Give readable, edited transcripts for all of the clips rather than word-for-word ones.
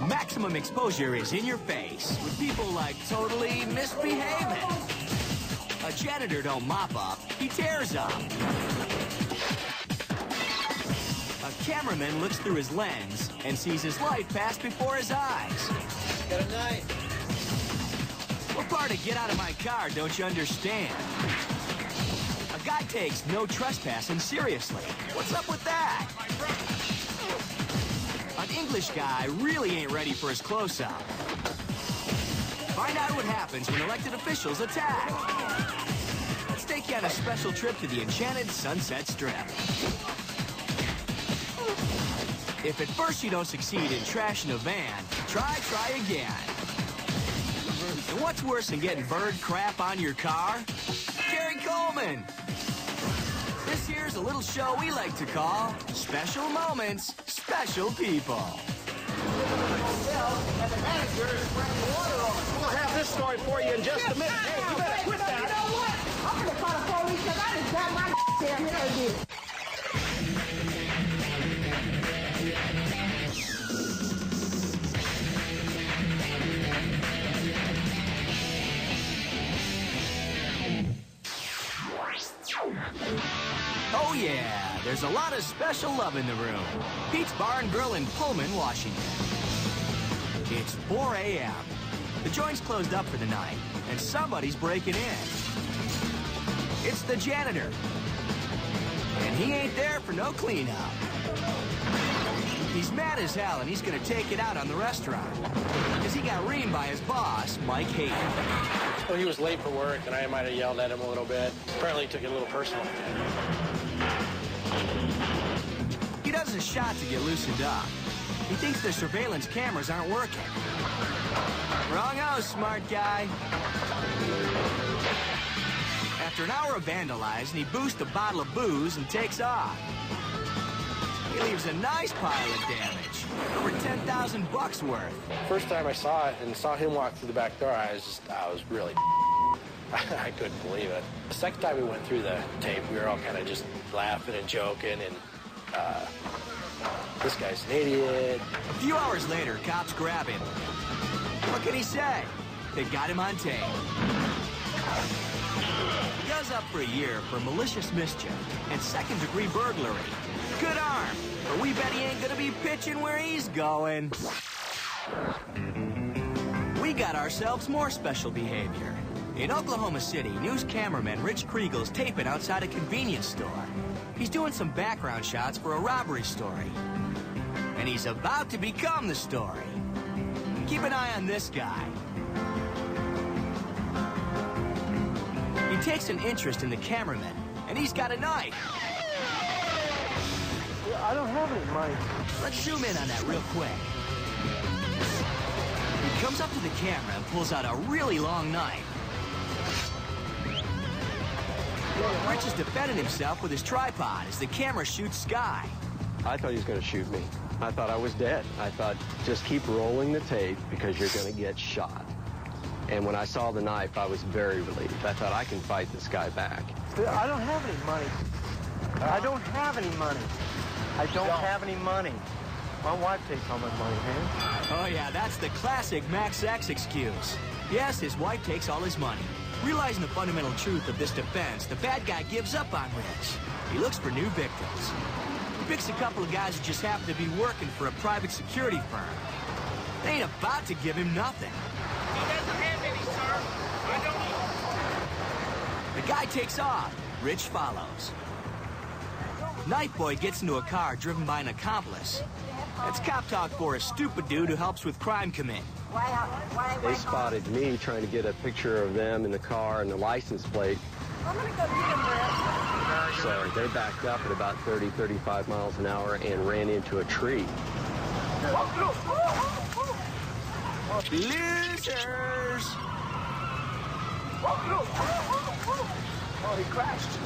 Maximum exposure is in your face, with people like totally misbehaving. A janitor don't mop up, he tears up. A cameraman looks through his lens and sees his life pass before his eyes. Got a knife. What part of get out of my car don't you understand? A guy takes no trespassing seriously. What's up with that? An English guy really ain't ready for his close-up. Find out what happens when elected officials attack. Let's take you on a special trip to the enchanted Sunset Strip. If at first you don't succeed in trashing a van, try again. And what's worse than getting bird crap on your car? Gary Coleman! This here's a little show we like to call Special Moments, Special People. Motel, and the manager is spraying water on us. We'll have this story for you in just a minute. Hey, you better quit that. You know what? I'm gonna call the police because I just got my damn hair again. Oh yeah, there's a lot of special love in the room. Pete's Bar and Grill in Pullman, Washington. It's 4 a.m. The joint's closed up for the night, and somebody's breaking in. It's the janitor. And he ain't there for no cleanup. He's mad as hell, and he's gonna take it out on the restaurant. Because he got reamed by his boss, Mike Hayden. Well, he was late for work, and I might have yelled at him a little bit. Apparently, he took it a little personal. He does a shot to get loosened up. He thinks the surveillance cameras aren't working. Wrong-o, smart guy. After an hour of vandalizing, he boosts a bottle of booze and takes off. He leaves a nice pile of damage, over 10,000 bucks worth. First time I saw it and saw him walk through the back door, I was really I couldn't believe it. The second time we went through the tape, we were all kind of just laughing and joking, and this guy's an idiot. A few hours later, cops grab him. What can he say? They got him on tape. He goes up for a year for malicious mischief and second-degree burglary. Good arm, but we bet he ain't gonna be pitching where he's going. We got ourselves more special behavior. In Oklahoma City, news cameraman Rich Kriegel's taping outside a convenience store. He's doing some background shots for a robbery story. And he's about to become the story. Keep an eye on this guy. He takes an interest in the cameraman, and he's got a knife. I don't have any money. Let's zoom in on that real quick. He comes up to the camera and pulls out a really long knife. Rich is defending himself with his tripod as the camera shoots Sky. I thought he was going to shoot me. I thought I was dead. I thought, just keep rolling the tape because you're going to get shot. And when I saw the knife, I was very relieved. I thought, I can fight this guy back. I don't have any money. I don't have any money. I don't have any money. My wife takes all my money, man. Oh yeah, that's the classic Max X excuse. Yes, his wife takes all his money. Realizing the fundamental truth of this defense, the bad guy gives up on Rich. He looks for new victims. He picks a couple of guys who just happen to be working for a private security firm. They ain't about to give him nothing. He doesn't have any, sir. I don't. The guy takes off. Rich follows. Knife Boy gets into a car driven by an accomplice. That's cop talk for a stupid dude who helps with crime commit. They spotted me trying to get a picture of them in the car and the license plate. I'm gonna go get him, Brett. So they backed up at about 30, 35 miles an hour and ran into a tree. Losers! Oh, he crashed.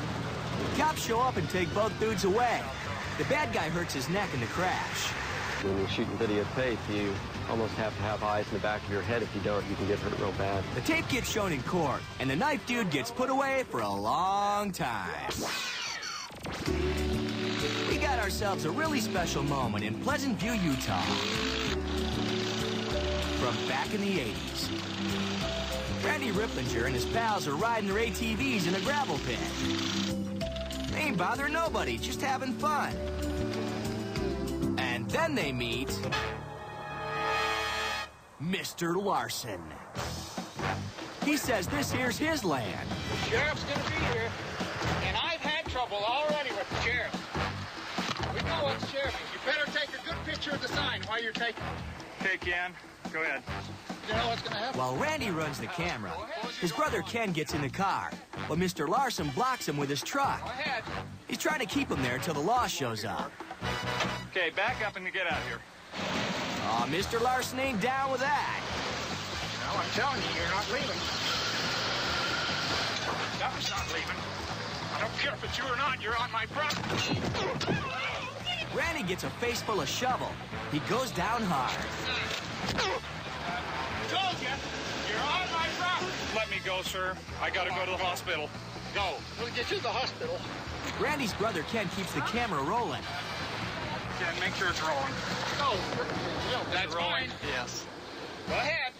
Cops show up and take both dudes away. The bad guy hurts his neck in the crash. When you're shooting videotape, you almost have to have eyes in the back of your head. If you don't, you can get hurt real bad. The tape gets shown in court, and the knife dude gets put away for a long time. We got ourselves a really special moment in Pleasant View, Utah. from back in the 80s. Randy Ripplinger and his pals are riding their ATVs in a gravel pit. They ain't bothering nobody, just having fun. And then they meet Mr. Larson. He says this here's his land. The sheriff's gonna be here, and I've had trouble already with the sheriff. We know what the sheriff is. You better take a good picture of the sign while you're taking it. Okay, Ken, go ahead. You know what's gonna happen? While Randy runs the camera, his brother Ken gets in the car, but Mr. Larson blocks him with his truck. Go ahead. He's trying to keep him there until the law shows up. Okay, back up and get out of here. Aw, Mr. Larson ain't down with that. Well, I'm telling you, you're not leaving. That was not leaving. I don't care if it's you or not, you're on my property. Randy gets a face full of shovel. He goes down hard. Told you, you're on my property. Let me go, sir. I gotta go to the hospital. Go. We'll get you to the hospital. Randy's brother Ken keeps the camera rolling. Ken, make sure it's rolling. Go. That's rolling. fine. Yes. Go ahead.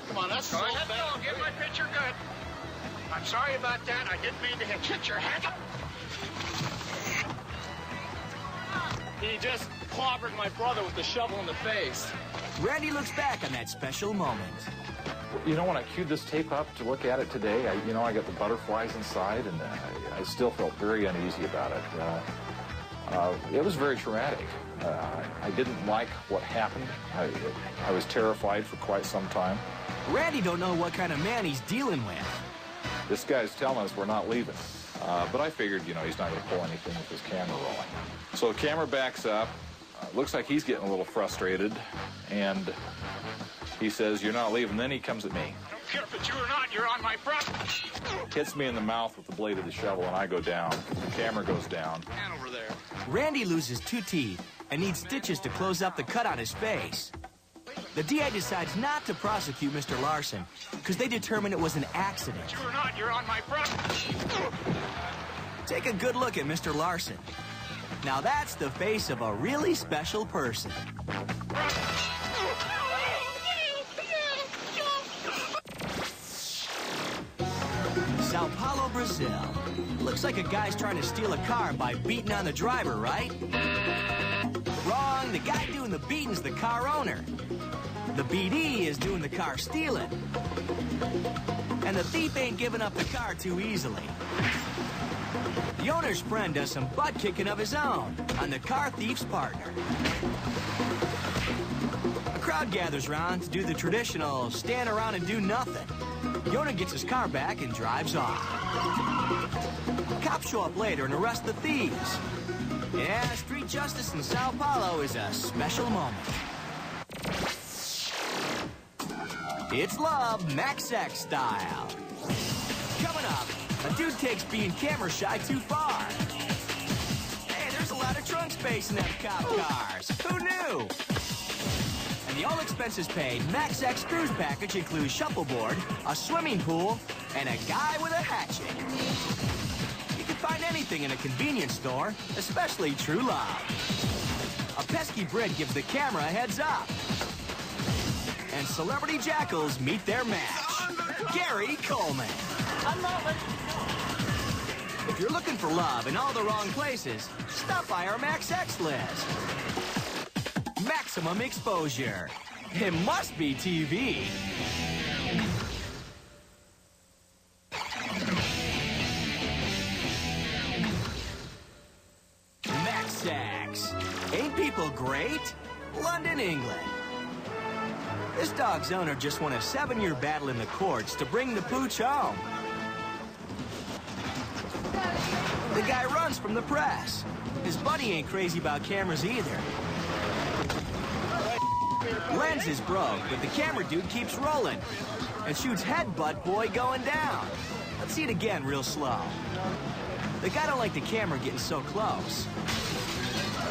Come on, that's Go so ahead, bad. go. Get my picture good. I'm sorry about that. I didn't mean to hit your head. He just clobbered my brother with the shovel in the face. Randy looks back on that special moment. You know, when I queued this tape up to look at it today, I got the butterflies inside, and I still felt very uneasy about it. It was very traumatic. I didn't like what happened. I was terrified for quite some time. Randy don't know what kind of man he's dealing with. This guy's telling us we're not leaving. But I figured, he's not going to pull anything with his camera rolling. So the camera backs up. Looks like he's getting a little frustrated. And he says, "You're not leaving." Then he comes at me. I don't care if it's you or not, you're on my property. Hits me in the mouth with the blade of the shovel, and I go down. The camera goes down. Hand over there. Randy loses 2 teeth and needs stitches to close up the cut on his face. The DA decides not to prosecute Mr. Larson because they determine it was an accident. You or not, you're on my property. Take a good look at Mr. Larson. Now that's the face of a really special person. Sao Paulo, Brazil. Looks like a guy's trying to steal a car by beating on the driver, right? Wrong. The guy doing the beating's the car owner. The BD is doing the car stealing. And the thief ain't giving up the car too easily. The owner's friend does some butt kicking of his own on the car thief's partner. A crowd gathers around to do the traditional stand around and do nothing. The owner gets his car back and drives off. Cops show up later and arrest the thieves. Yeah, street justice in Sao Paulo is a special moment. It's love, Max X style. Coming up, a dude takes being camera shy too far. Hey, there's a lot of trunk space in them cop cars. Who knew? And the all expenses paid Max X cruise package includes shuffleboard, a swimming pool, and a guy with a hatchet. You can find anything in a convenience store, especially true love. A pesky Brit gives the camera a heads up. And celebrity jackals meet their match. Gary Coleman. If you're looking for love in all the wrong places, stop by our Max X list. Maximum exposure. It must be TV. Max X. Ain't people great? London, England. This dog's owner just won a 7-year battle in the courts to bring the pooch home. The guy runs from the press. His buddy ain't crazy about cameras either. Lens is broke, but the camera dude keeps rolling and shoots Headbutt Boy going down. Let's see it again real slow. The guy don't like the camera getting so close.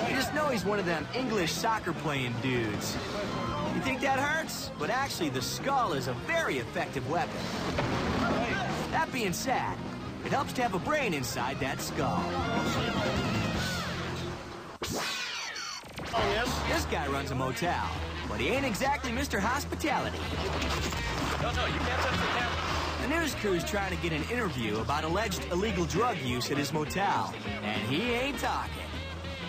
You just know he's one of them English soccer playing dudes. You think that hurts? But actually, the skull is a very effective weapon. That being said, it helps to have a brain inside that skull. Oh, yes? This guy runs a motel, but he ain't exactly Mr. Hospitality. No, you can't touch the camera. The news crew's trying to get an interview about alleged illegal drug use at his motel, and he ain't talking.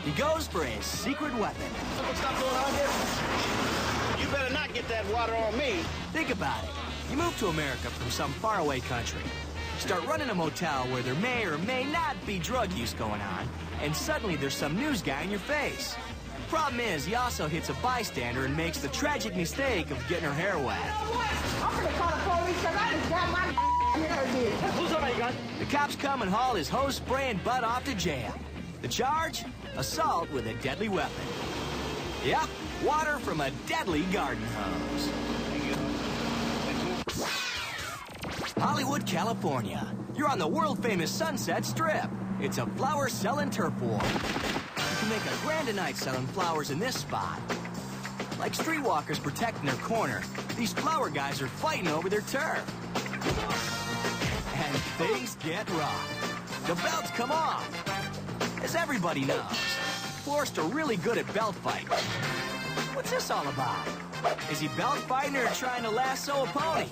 He goes for his secret weapon. What's going on here? You better not get that water on me. Think about it. You move to America from some faraway country. Start running a motel where there may or may not be drug use going on, and suddenly there's some news guy in your face. Problem is, he also hits a bystander and makes the tragic mistake of getting her hair wet. I'm gonna call the police because I just got my hair did. Who's somebody gun? The cops come and haul his hose spraying butt off to jail. The charge? Assault with a deadly weapon. Yep, water from a deadly garden hose. Hollywood, California. You're on the world-famous Sunset Strip. It's a flower-selling turf war. You can make a grand a night selling flowers in this spot. Like streetwalkers protecting their corner, these flower guys are fighting over their turf. And things get rough. The belts come off. As everybody knows, Forrest are really good at belt fighting. What's this all about? Is he belt fighting or trying to lasso a pony?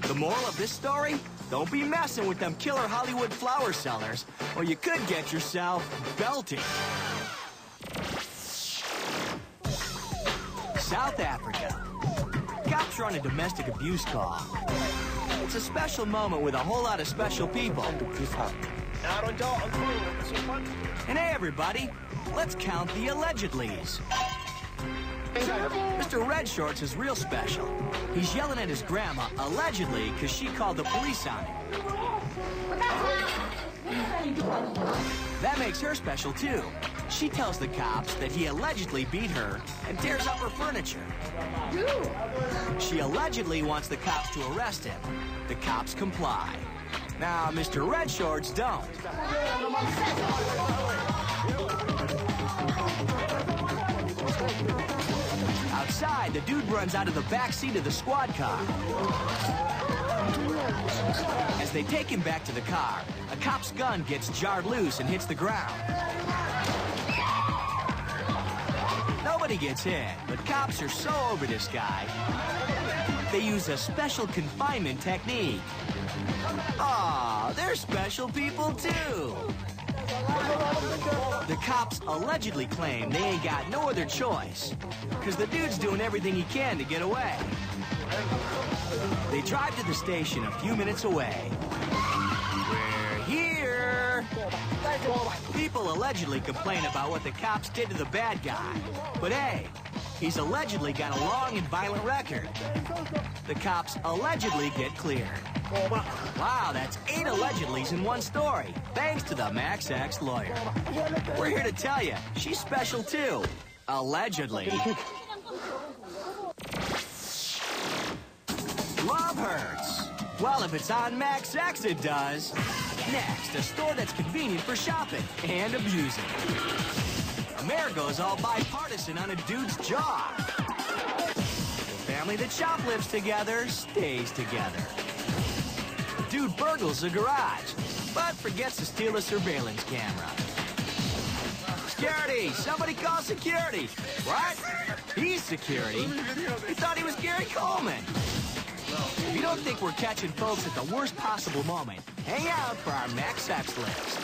The moral of this story? Don't be messing with them killer Hollywood flower sellers, or you could get yourself belted. South Africa. Cops run a domestic abuse call. It's a special moment with a whole lot of special people. And hey, everybody, let's count the allegedlys. Mr. Red Shorts is real special. He's yelling at his grandma, allegedly, because she called the police on him. That makes her special, too. She tells the cops that he allegedly beat her and tears up her furniture. She allegedly wants the cops to arrest him. The cops comply. Now, Mr. Red Shorts don't. Outside, the dude runs out of the back seat of the squad car. As they take him back to the car, a cop's gun gets jarred loose and hits the ground. Nobody gets hit, but cops are so over this guy, they use a special confinement technique. Aw, they're special people, too. The cops allegedly claim they ain't got no other choice, because the dude's doing everything he can to get away. They drive to the station a few minutes away. We're here! People allegedly complain about what the cops did to the bad guy. But hey, he's allegedly got a long and violent record. The cops allegedly get cleared. Wow, that's 8 allegedlys in one story, thanks to the Max X lawyer. We're here to tell you, she's special too. Allegedly. Love hurts. Well, if it's on Max X, it does. Next, a store that's convenient for shopping and abusing. Amerigo's all bipartisan on a dude's job. The family that shoplifts together stays together. The dude burgles a garage, but forgets to steal a surveillance camera. Security! Somebody call security! What? He's security? He thought he was Gary Coleman. If you don't think we're catching folks at the worst possible moment, hang out for our Max X list.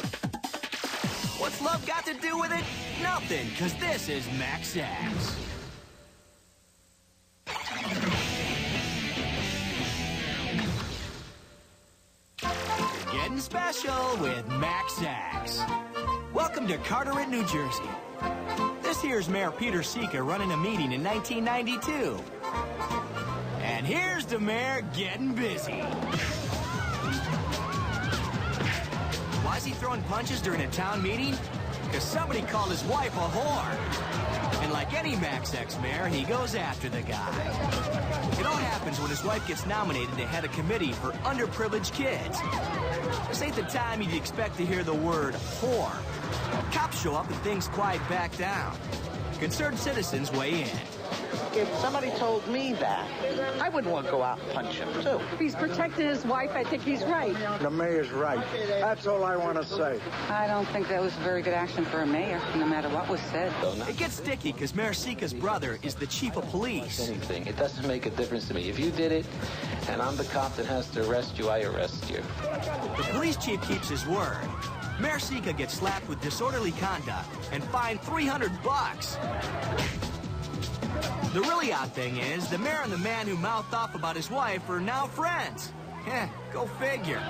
What's love got to do with it? Nothing, because this is Max X. Getting special with Max X. Welcome to Carteret, New Jersey. This here's Mayor Peter Sika running a meeting in 1992. And here's the mayor getting busy. Why is he throwing punches during a town meeting? Because somebody called his wife a whore. And like any Max X mayor, he goes after the guy. It all happens when his wife gets nominated to head a committee for underprivileged kids. This ain't the time you'd expect to hear the word whore. Cops show up and things quiet back down. Concerned citizens weigh in. If somebody told me that, I wouldn't want to go out and punch him, too. If he's protecting his wife, I think he's right. The mayor's right. That's all I want to say. I don't think that was very good action for a mayor, no matter what was said. It gets sticky because Mayor Sika's brother is the chief of police. Anything. It doesn't make a difference to me. If you did it, and I'm the cop that has to arrest you, I arrest you. The police chief keeps his word. Mayor Sika gets slapped with disorderly conduct and fined $300. The really odd thing is, the mayor and the man who mouthed off about his wife are now friends. Heh, go figure.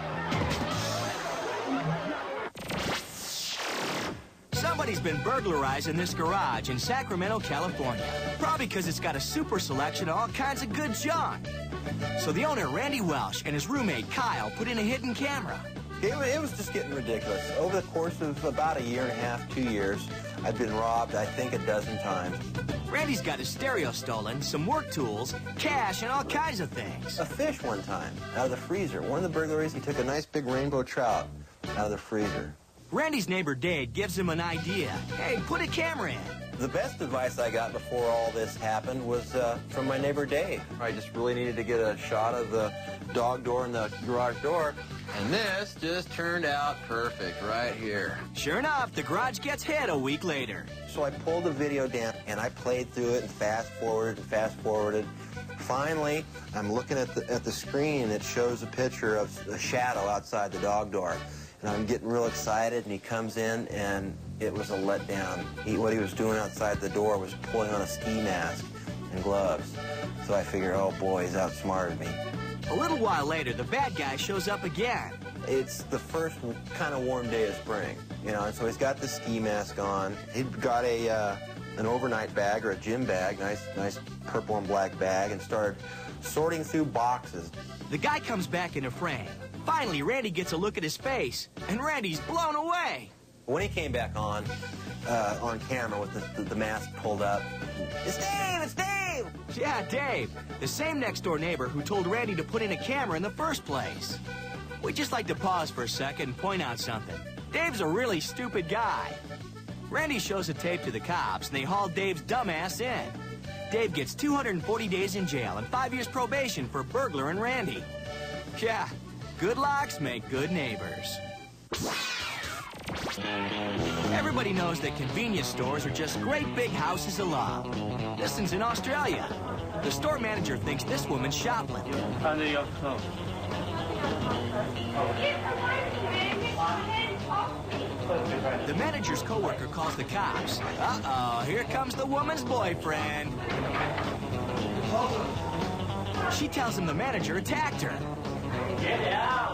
Somebody's been burglarizing this garage in Sacramento, California. Probably because it's got a super selection of all kinds of good junk. So the owner, Randy Welsh, and his roommate, Kyle, put in a hidden camera. It was just getting ridiculous. Over the course of about a year and a half, 2 years, I'd been robbed, I think, a dozen times. Randy's got his stereo stolen, some work tools, cash, and all kinds of things. A fish one time, out of the freezer. One of the burglaries, he took a nice big rainbow trout out of the freezer. Randy's neighbor, Dave, gives him an idea. Hey, put a camera in. The best advice I got before all this happened was from my neighbor, Dave. I just really needed to get a shot of the dog door and the garage door. And this just turned out perfect right here. Sure enough, the garage gets hit a week later. So I pulled the video down, and I played through it and fast-forwarded. Finally, I'm looking at the screen, and it shows a picture of a shadow outside the dog door. And I'm getting real excited, and he comes in, and it was a letdown. What he was doing outside the door was pulling on a ski mask and gloves. So I figured, oh boy, he's outsmarted me. A little while later, the bad guy shows up again. It's the first kind of warm day of spring, you know, and so he's got the ski mask on. He'd got an overnight bag or a gym bag, nice purple and black bag, and started sorting through boxes. The guy comes back into frame. Finally, Randy gets a look at his face, and Randy's blown away. When he came back on camera with the mask pulled up, it's Dave, it's Dave! Yeah, Dave, the same next-door neighbor who told Randy to put in a camera in the first place. We'd just like to pause for a second and point out something. Dave's a really stupid guy. Randy shows a tape to the cops, and they haul Dave's dumbass in. Dave gets 240 days in jail and 5 years probation for burglaring Randy. Yeah, good locks make good neighbors. Everybody knows that convenience stores are just great big houses of love. This one's in Australia. The store manager thinks this woman's shoplifting. The manager's coworker calls the cops. Uh-oh, here comes the woman's boyfriend. She tells him the manager attacked her. Get out!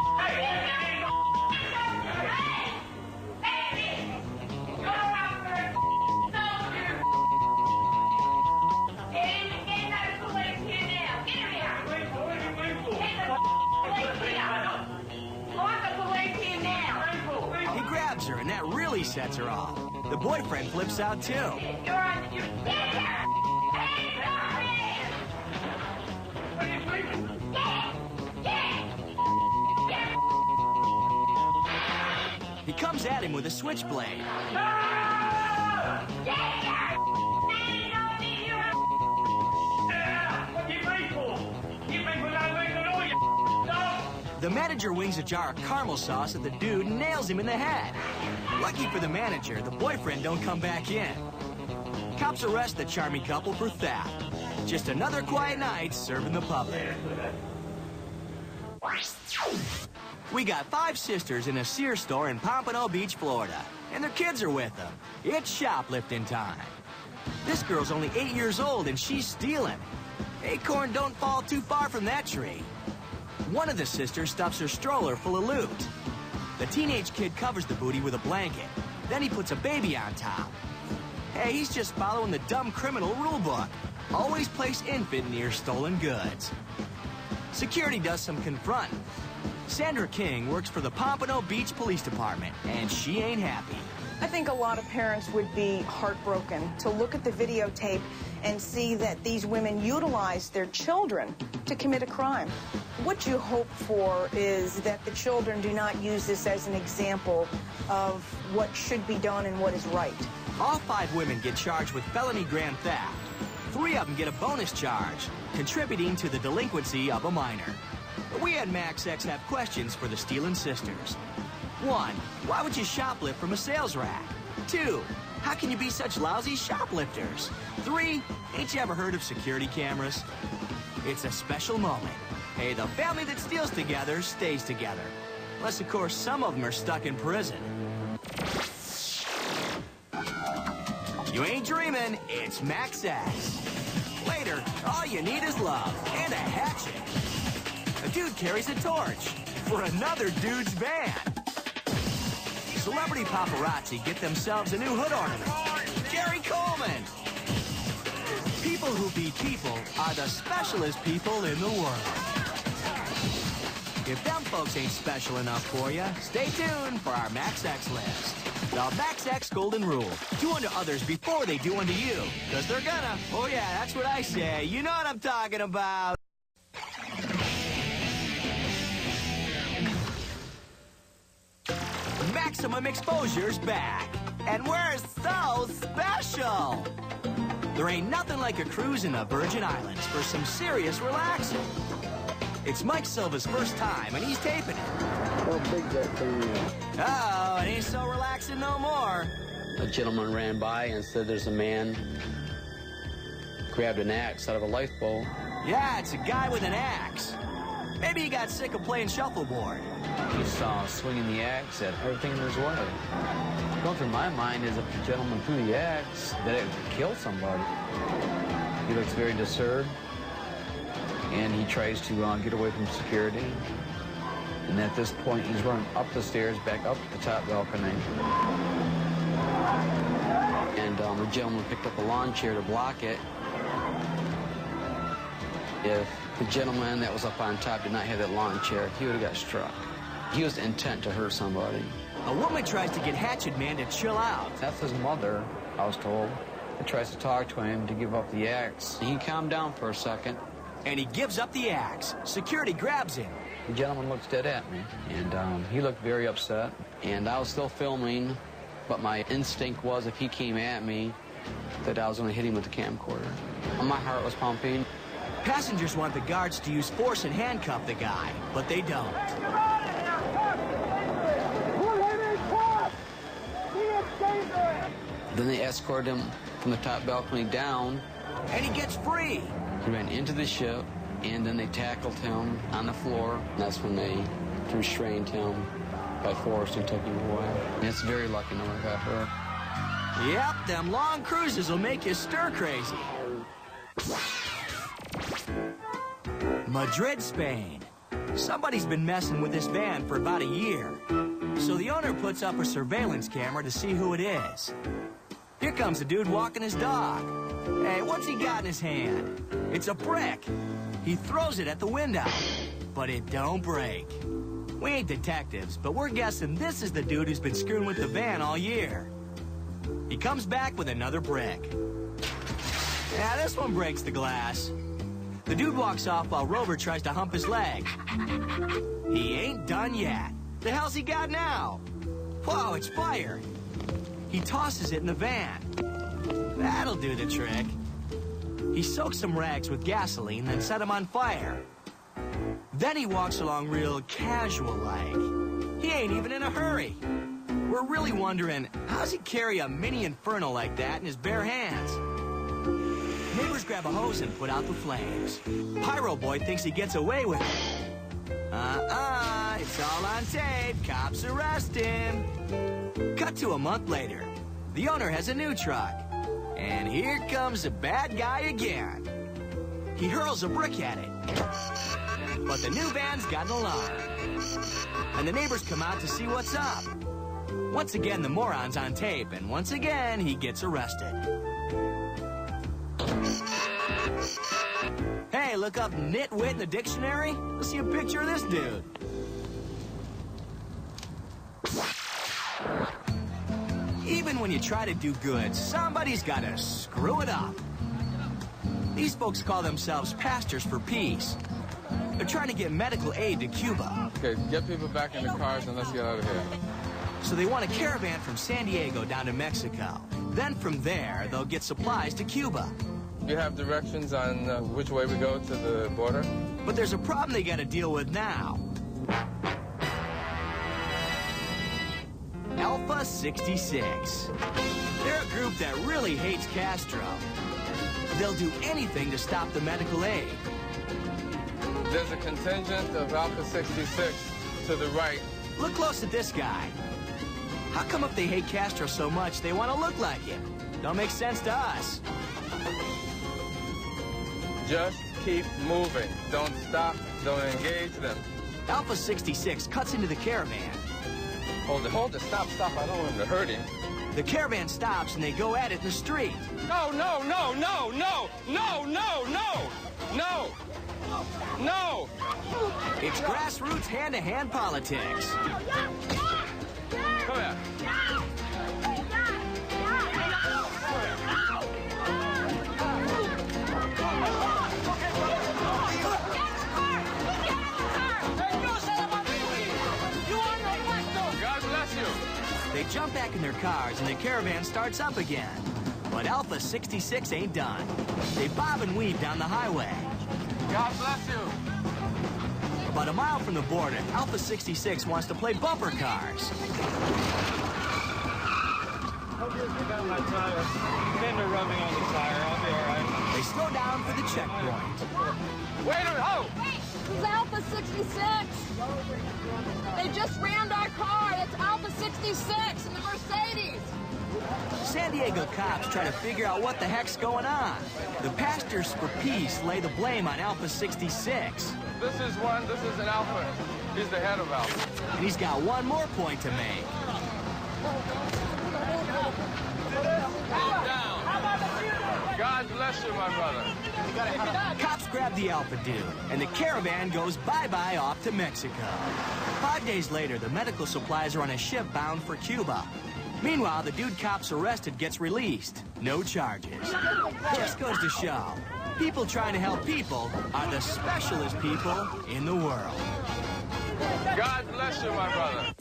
He grabs her, and that really sets her off. The boyfriend flips out, too. He comes at him with a switchblade. The manager wings a jar of caramel sauce at the dude and nails him in the head. Lucky for the manager, the boyfriend don't come back in. Cops arrest the charming couple for theft. Just another quiet night serving the public. We got 5 sisters in a Sears store in Pompano Beach, Florida, and their kids are with them. It's shoplifting time. This girl's only 8 years old, and she's stealing. Acorn don't fall too far from that tree. One of the sisters stuffs her stroller full of loot. The teenage kid covers the booty with a blanket. Then he puts a baby on top. Hey, he's just following the dumb criminal rule book. Always place infant near stolen goods. Security does some confronting. Sandra King works for the Pompano Beach Police Department, and she ain't happy. I think a lot of parents would be heartbroken to look at the videotape and see that these women utilize their children to commit a crime. What you hope for is that the children do not use this as an example of what should be done and what is right. All 5 women get charged with felony grand theft. 3 of them get a bonus charge, contributing to the delinquency of a minor. We at Max X have questions for the Stealing Sisters. 1, why would you shoplift from a sales rack? 2, how can you be such lousy shoplifters? 3, ain't you ever heard of security cameras? It's a special moment. Hey, the family that steals together stays together. Unless, of course, some of them are stuck in prison. You ain't dreaming, it's Max X. Later, all you need is love and a hatchet. A dude carries a torch for another dude's van. Celebrity paparazzi get themselves a new hood ornament. Jerry Coleman. People who beat people are the specialest people in the world. If them folks ain't special enough for you, stay tuned for our Max X list. The Max X Golden Rule. Do unto others before they do unto you. Because they're gonna. Oh yeah, that's what I say. You know what I'm talking about. Maximum Exposure's back. And we're so special. There ain't nothing like a cruise in the Virgin Islands for some serious relaxing. It's Mike Silva's first time, and he's taping it. How big that thing is? Uh-oh, it ain't so relaxing no more. A gentleman ran by and said there's a man grabbed an axe out of a lifeboat. Yeah, it's a guy with an axe. Maybe he got sick of playing shuffleboard. He saw swinging the axe at everything in his way. Going through my mind is if the gentleman threw the axe, that it would kill somebody. He looks very disturbed, and he tries to get away from security. And at this point, he's running up the stairs, back up the top balcony. And the gentleman picked up a lawn chair to block it. If the gentleman that was up on top did not have that lawn chair, he would have got struck. He was intent to hurt somebody. A woman tries to get Hatchet Man to chill out. That's his mother, I was told. He tries to talk to him to give up the axe. He calmed down for a second. And he gives up the axe. Security grabs him. The gentleman looks dead at me, and he looked very upset. And I was still filming, but my instinct was if he came at me, that I was going to hit him with the camcorder. My heart was pumping. Passengers want the guards to use force and handcuff the guy, but they don't. Then they escorted him from the top balcony down. And he gets free. He ran into the ship, and then they tackled him on the floor. And that's when they restrained him by force and took him away. And it's very lucky no one got hurt. Yep, them long cruises will make you stir crazy. Madrid, Spain. Somebody's been messing with this van for about a year. So the owner puts up a surveillance camera to see who it is. Here comes a dude walking his dog. Hey, what's he got in his hand? It's a brick. He throws it at the window, but it don't break. We ain't detectives, but we're guessing this is the dude who's been screwing with the van all year. He comes back with another brick. Yeah, this one breaks the glass. The dude walks off while Rover tries to hump his leg. He ain't done yet. The hell's he got now? Whoa, it's fire. He tosses it in the van. That'll do the trick. He soaks some rags with gasoline, then set them on fire. Then he walks along real casual-like. He ain't even in a hurry. We're really wondering, how's he carry a mini inferno like that in his bare hands? Neighbors grab a hose and put out the flames. Pyro Boy thinks he gets away with it. It's all on tape. Cops arrest him. Cut to a month later. The owner has a new truck. And here comes the bad guy again. He hurls a brick at it. But the new van's got an alarm. And the neighbors come out to see what's up. Once again, the moron's on tape, and once again, he gets arrested. Hey, look up nitwit in the dictionary. Let's see a picture of this dude. Even when you try to do good, somebody's got to screw it up. These folks call themselves Pastors for Peace. They're trying to get medical aid to Cuba. Okay, get people back in the cars and let's get out of here. So they want a caravan from San Diego down to Mexico. Then from there, they'll get supplies to Cuba. You have directions on which way we go to the border? But there's a problem they got to deal with now. Alpha 66. They're a group that really hates Castro. They'll do anything to stop the medical aid. There's a contingent of Alpha 66 to the right. Look close at this guy. How come if they hate Castro so much, they want to look like him? Don't make sense to us. Just keep moving. Don't stop. Don't engage them. Alpha 66 cuts into the caravan. Hold it. Stop. I don't want him to hurt him. The caravan stops and they go at it in the street. No. It's grassroots hand-to-hand politics. Come here. God bless you. They jump back in their cars and the caravan starts up again. But Alpha 66 ain't done. They bob and weave down the highway. God bless you. About a mile from the border, Alpha 66 wants to play bumper cars. I'll just get out my tire. Fender rubbing on the tire. I'll be all right. They slow down for the checkpoint. Wait a minute. Oh! This is Alpha 66. They just rammed our car. That's Alpha 66 in the Mercedes. San Diego cops try to figure out what the heck's going on. The Pastors for Peace lay the blame on Alpha 66. This is an Alpha. He's the head of Alpha. And he's got one more point to make. God bless you, my brother. Cops grab the Alpha dude, and the caravan goes bye-bye off to Mexico. 5 days later, the medical supplies are on a ship bound for Cuba. Meanwhile, the dude cops arrested gets released. No charges. Just goes to show, people trying to help people are the specialest people in the world. God bless you, my brother.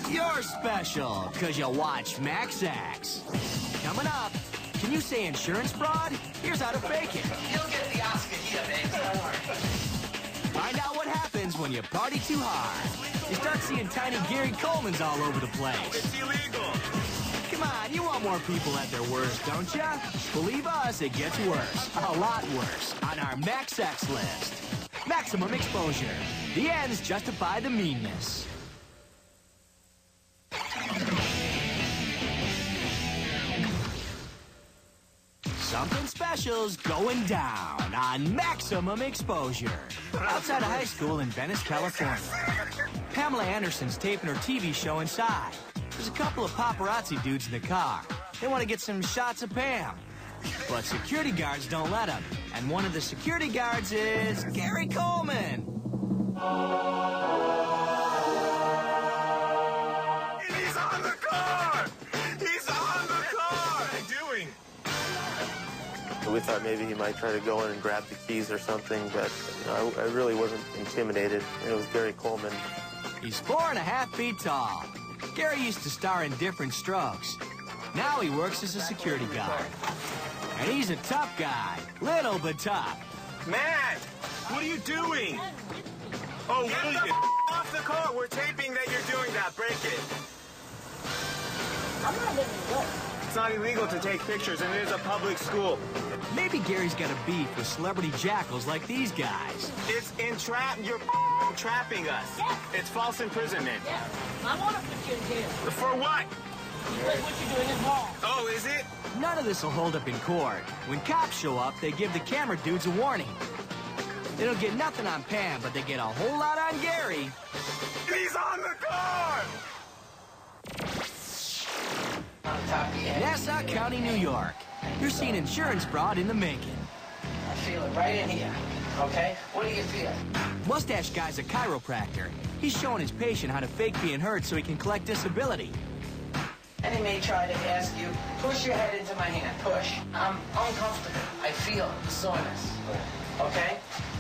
You're special, because you watch Max X. Coming up, can you say insurance fraud? Here's how to fake it. You'll get the Oscar here, baby. Find out what happens when you party too hard. You start seeing tiny Gary Colemans all over the place. It's illegal. Come on, you want more people at their worst, don't you? Believe us, it gets worse. A lot worse. On our Max X list. Maximum exposure. The ends justify the meanness. Something special's going down on Maximum Exposure. Outside of high school in Venice, California. Pamela Anderson's taping her TV show inside. There's a couple of paparazzi dudes in the car. They want to get some shots of Pam. But security guards don't let them. And one of the security guards is Gary Coleman. He's on the car! He's on the car! What are you doing? We thought maybe he might try to go in and grab the keys or something, but you know, I really wasn't intimidated. It was Gary Coleman. He's 4.5 feet tall. Gary used to star in Different Strokes. Now he works as a security guard. And he's a tough guy. Little but tough. Matt! What are you doing? Oh, will you? Off the car! We're taping that you're doing that. Break it. I'm not letting you go. It's not illegal to take pictures, and it is a public school. Maybe Gary's got a beef with celebrity jackals like these guys. It's you're trapping us. Yes. It's false imprisonment. Yes. I want to put you in jail. For what? Because what you're doing is wrong. Oh, is it? None of this will hold up in court. When cops show up, they give the camera dudes a warning. They don't get nothing on Pam, but they get a whole lot on Gary. He's on the car! Nassau County, New York. You're seeing insurance fraud in the making. I feel it right in here. Okay? What do you feel? Mustache guy's a chiropractor. He's showing his patient how to fake being hurt so he can collect disability. And he may try to ask you, push your head into my hand, push. I'm uncomfortable. I feel the soreness. Okay?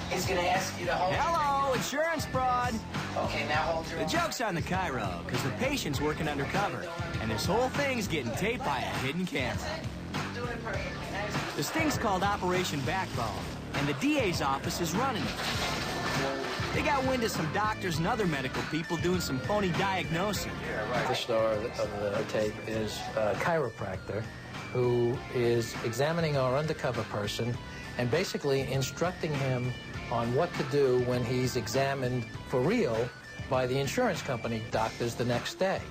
He's going to ask you to hold Hello, insurance fraud. Okay, now hold your The joke's on the Cairo, because the patient's working undercover, and this whole thing's getting taped by a hidden camera. Doing it perfectly. This thing's called Operation Backbone, and the DA's office is running it. They got wind of some doctors and other medical people doing some phony diagnosing. The star of the tape is a chiropractor who is examining our undercover person and basically instructing him on what to do when he's examined for real by the insurance company doctors the next day.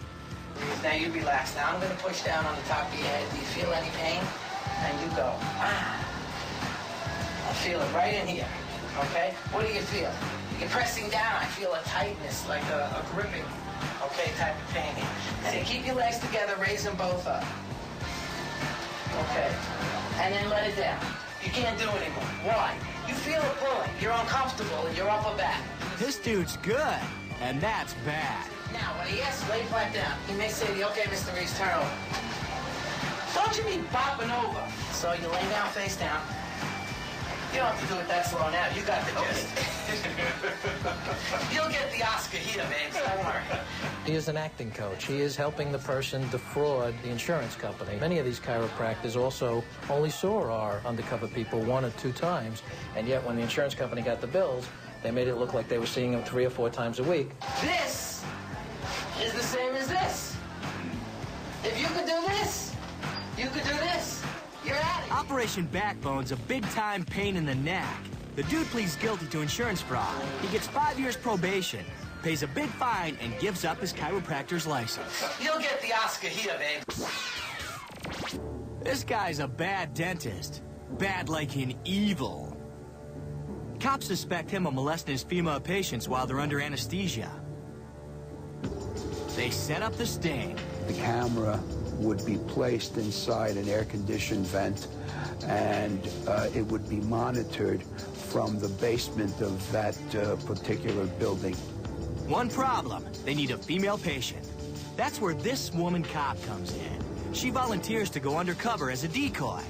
Now you relax. Now I'm going to push down on the top of your head. Do you feel any pain? And you go, ah. I feel it right in here, okay? What do you feel? You're pressing down. I feel a tightness, like a gripping, okay, type of pain here. See, keep your legs together, raise them both up. Okay. And then let it down. You can't do it anymore. Why? You feel it pulling. You're uncomfortable in your upper back. This dude's good, and that's bad. Now, when he asks, lay flat down. He may say to you, okay, Mr. Reese, turn over. Don't you be bopping over. So you lay down, face down. You don't have to do it that slow now. You got the gist. You'll get the Oscar here, babes. Don't worry. He is an acting coach. He is helping the person defraud the insurance company. Many of these chiropractors also only saw our undercover people 1 or 2 times, and yet when the insurance company got the bills, they made it look like they were seeing them 3 or 4 times a week. This is the same as this. If you could do this, you could do this. You're at it. Operation Backbone's a big-time pain in the neck. The dude pleads guilty to insurance fraud. He gets 5 years probation, pays a big fine, and gives up his chiropractor's license. You'll get the Oscar here, babe. This guy's a bad dentist. Bad like in evil. Cops suspect him of molesting his female patients while they're under anesthesia. They set up the sting. The camera would be placed inside an air-conditioned vent, and it would be monitored from the basement of that particular building. One problem, they need a female patient. That's where this woman cop comes in. She volunteers to go undercover as a decoy.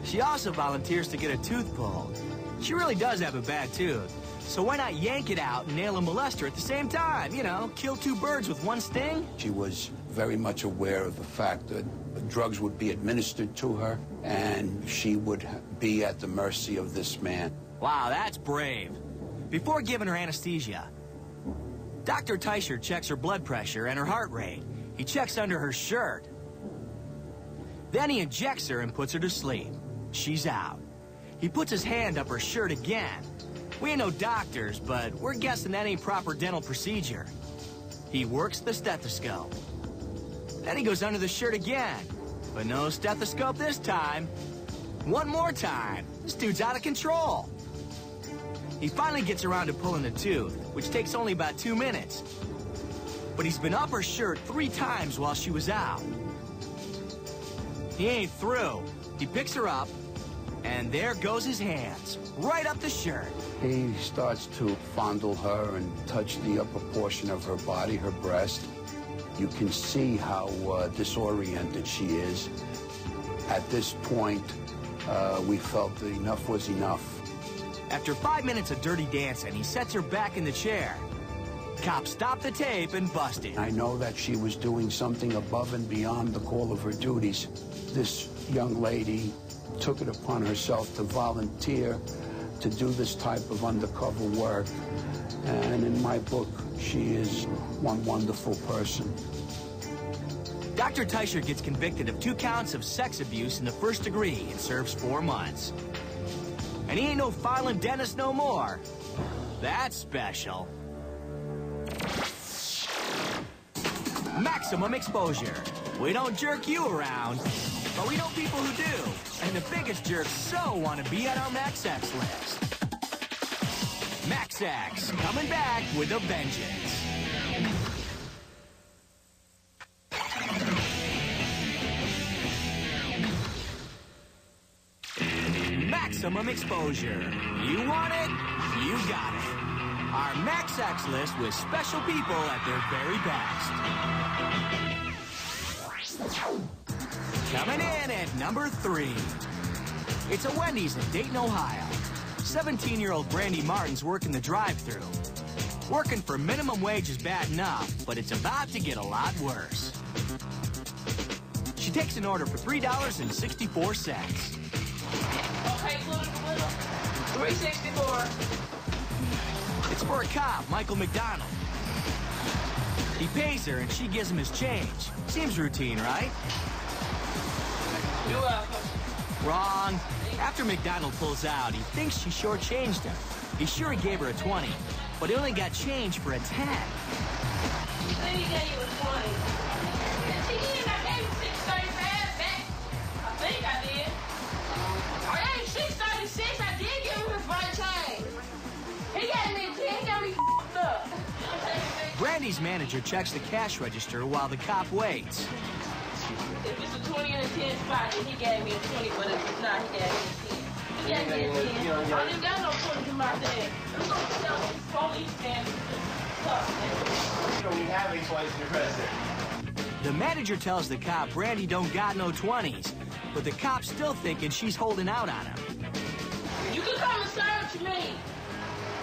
She also volunteers to get a tooth pulled. She really does have a bad tooth, so why not yank it out and nail a molester at the same time? You know, kill 2 birds with 1 sting? She was very much aware of the fact that drugs would be administered to her, and she would be at the mercy of this man. Wow, that's brave. Before giving her anesthesia, Dr. Teicher checks her blood pressure and her heart rate. He checks under her shirt. Then he injects her and puts her to sleep. She's out. He puts his hand up her shirt again. We ain't no doctors, but we're guessing that ain't proper dental procedure. He works the stethoscope. Then he goes under the shirt again. But no stethoscope this time. 1 more time. This dude's out of control. He finally gets around to pulling the tooth, which takes only about 2 minutes. But he's been up her shirt 3 times while she was out. He ain't through. He picks her up, and there goes his hands, right up the shirt. He starts to fondle her and touch the upper portion of her body, her breast. You can see how disoriented she is. At this point, we felt that enough was enough. After 5 minutes of dirty dancing, he sets her back in the chair. Cops stopped the tape and busted. I know that she was doing something above and beyond the call of her duties. This young lady took it upon herself to volunteer to do this type of undercover work. And in my book, she is one wonderful person. Dr. Teicher gets convicted of 2 counts of sex abuse in the 1st degree and serves 4 months. And he ain't no filing dentist no more. That's special. Maximum exposure. We don't jerk you around, but we know people who do. And the biggest jerks so want to be on our Max X list. Max X, coming back with a vengeance. Maximum exposure. You want it, you got it. Our Max X list with special people at their very best. Coming in at number 3. It's a Wendy's in Dayton, Ohio. 17-year-old Brandy Martin's working the drive-thru. Working for minimum wage is bad enough, but it's about to get a lot worse. She takes an order for $3.64. Okay, $3.64. It's for a cop, Michael McDonald. He pays her and she gives him his change. Seems routine, right? You're welcome. Wrong. After McDonald pulls out, he thinks she shortchanged him. He's sure he gave her a 20, but he only got change for a 10. He said he gave you a 20. He did. I gave him $6.35 back. I think I did. I gave him $6.36. I did give him his right change. He gave me a 10. He got me f***ed up. Brandy's manager checks the cash register while the cop waits. If it's a 20 and a 10 spot, then he gave me a 20, but if it's not, he gave me a 10. He gave me a 10. I didn't got no 20 in my head. I'm going to tell these police man. You don't even have any 20s in your present. The manager tells the cop Brandy don't got no 20s, but the cop's still thinking she's holding out on him. You can come and search me.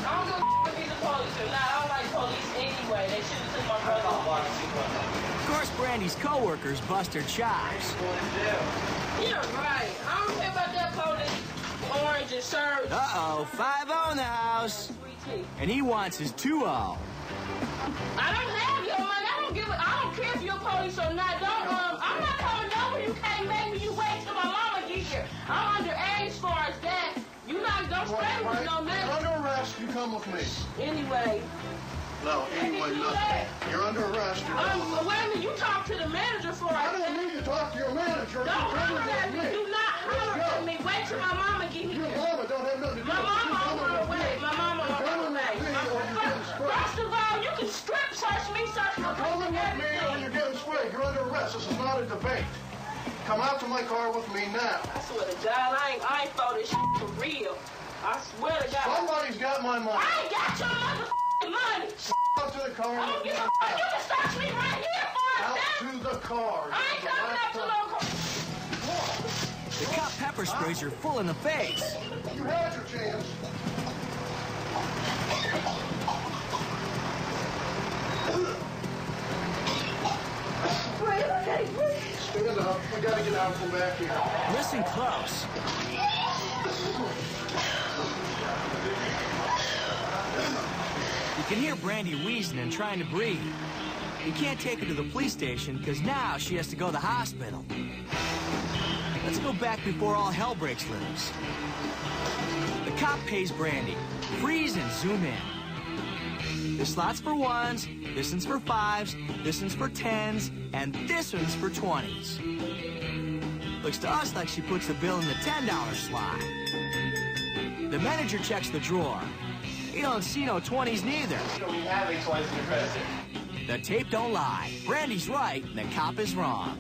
I don't give a if he's a police or not. I don't like police anyway. They should have took my brother. Of course, Brandy's co-workers bust her chops. Yeah, right. I don't care about that police. Orange and search. Uh-oh, 5-0 in the house. And he wants his 2-0. I don't have your money. I don't care if you're police or not. I'm not coming over. You can't make me. You wait till my mama get here. I'm underage as far as that. You not don't spray with no man. You're under arrest. You come with me. Anyway. No, anyway, nothing. You're under arrest. Wait a minute. You talk to the manager for I don't need to talk to your manager. Don't holler at me. Do not holler at me. Wait till my mama get here. Your mama don't have nothing to do with it. My mama on her way. My mama on her way. First of all, you can strip search me, search You're coming with me or you're getting sprayed. You're under arrest. This is not a debate. Come out to my car with me now. I swear to God, I ain't for this shit for real. I swear to God. Somebody's got my money. I ain't got your motherfucking money. Out to the car. I don't give a fuck. You can search me right here for a Out to the car. I ain't coming up to no car. The cop pepper sprays her full in the face. You had your chance. Stand up. We gotta get out from back here. Listen close. You can hear Brandy wheezing and trying to breathe. You can't take her to the police station because now she has to go to the hospital. Let's go back before all hell breaks loose. The cop pays Brandy. Freeze and zoom in. This slot's for 1s, this one's for 5s, this one's for 10s, and this one's for 20s. Looks to us like she puts the bill in the $10 slot. The manager checks the drawer. He don't see no 20s neither. You don't even have any 20s in your present. The tape don't lie. Brandy's right, and the cop is wrong.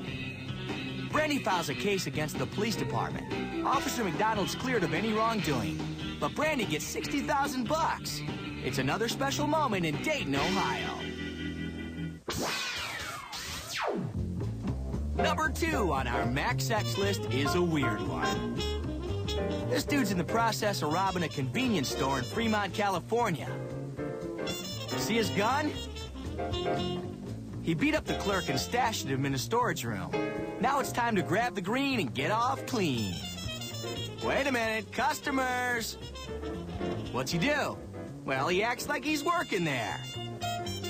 Brandy files a case against the police department. Officer McDonald's cleared of any wrongdoing, but Brandy gets $60,000. It's another special moment in Dayton, Ohio. Number 2 on our Max X list is a weird one. This dude's in the process of robbing a convenience store in Fremont, California. See his gun? He beat up the clerk and stashed him in a storage room. Now it's time to grab the green and get off clean. Wait a minute, customers! What's he do? Well, he acts like he's working there.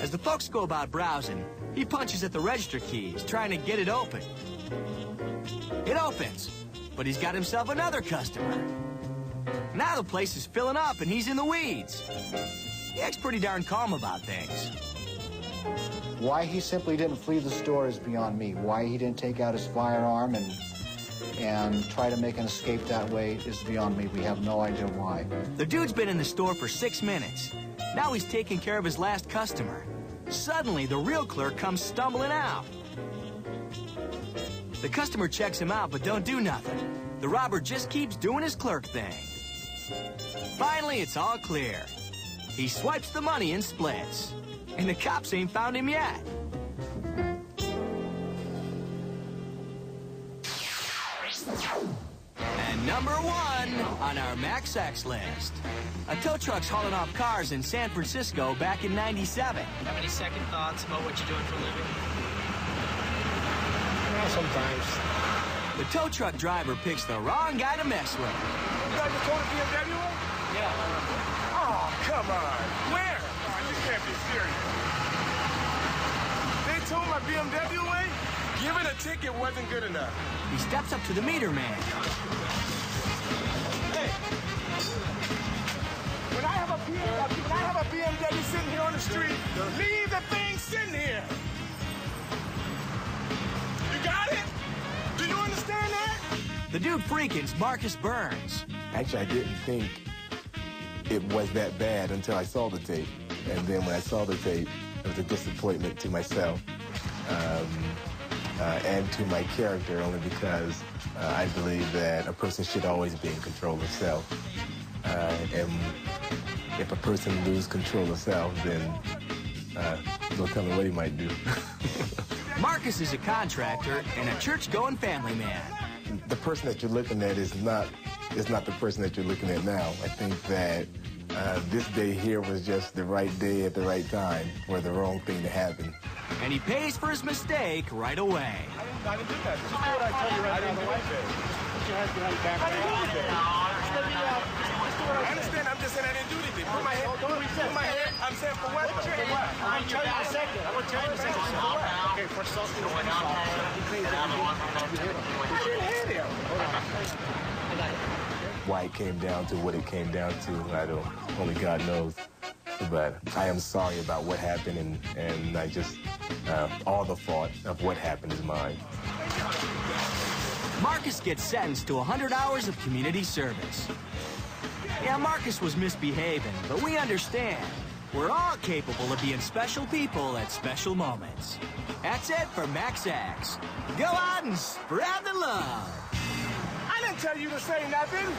As the folks go about browsing, he punches at the register keys, trying to get it open. It opens, but he's got himself another customer. Now the place is filling up and he's in the weeds. He acts pretty darn calm about things. Why he simply didn't flee the store is beyond me. Why he didn't take out his firearm and try to make an escape that way is beyond me. We have no idea why. The dude's been in the store for 6 minutes. Now he's taking care of his last customer. Suddenly, the real clerk comes stumbling out. The customer checks him out, but don't do nothing. The robber just keeps doing his clerk thing. Finally, it's all clear. He swipes the money and splits. And the cops ain't found him yet. And number 1 on our Max X list. A tow truck's hauling off cars in San Francisco back in '97. Have any second thoughts about what you're doing for a living? Well, sometimes. The tow truck driver picks the wrong guy to mess with. You guys just told a BMW? Yeah. Oh, come on. Where? Oh, you can't be serious. They told my BMW away? Giving a ticket wasn't good enough. He steps up to the meter man. Hey. When I have a BMW sitting here on the street, leave the thing sitting here. You got it? Do you understand that? The dude freakins Marcus Burns. Actually, I didn't think it was that bad until I saw the tape. And then when I saw the tape, it was a disappointment to myself and to my character, only because I believe that a person should always be in control of self. And if a person loses control of self, then no telling what he might do. Marcus is a contractor and a church-going family man. The person that you're looking at is not the person that you're looking at now. I think that this day here was just the right day at the right time for the wrong thing to happen. And he pays for his mistake right away. I didn't do that. Just do what I tell you right now. Put your hands behind your back. I didn't do anything. I understand. I'm just saying I didn't do anything. Put my hand. Put my hand. I'm saying for what? For what? I'm going to tell you in a second. I'm going to tell you in a second. Okay, for something. I didn't hit him. Why it came down to what it came down to, I don't. Only God knows. But I am sorry about what happened, and I just, all the fault of what happened is mine. Marcus gets sentenced to 100 hours of community service. Yeah, Marcus was misbehaving, but we understand. We're all capable of being special people at special moments. That's it for Max X. Go out and spread the love. I didn't tell you to say nothing.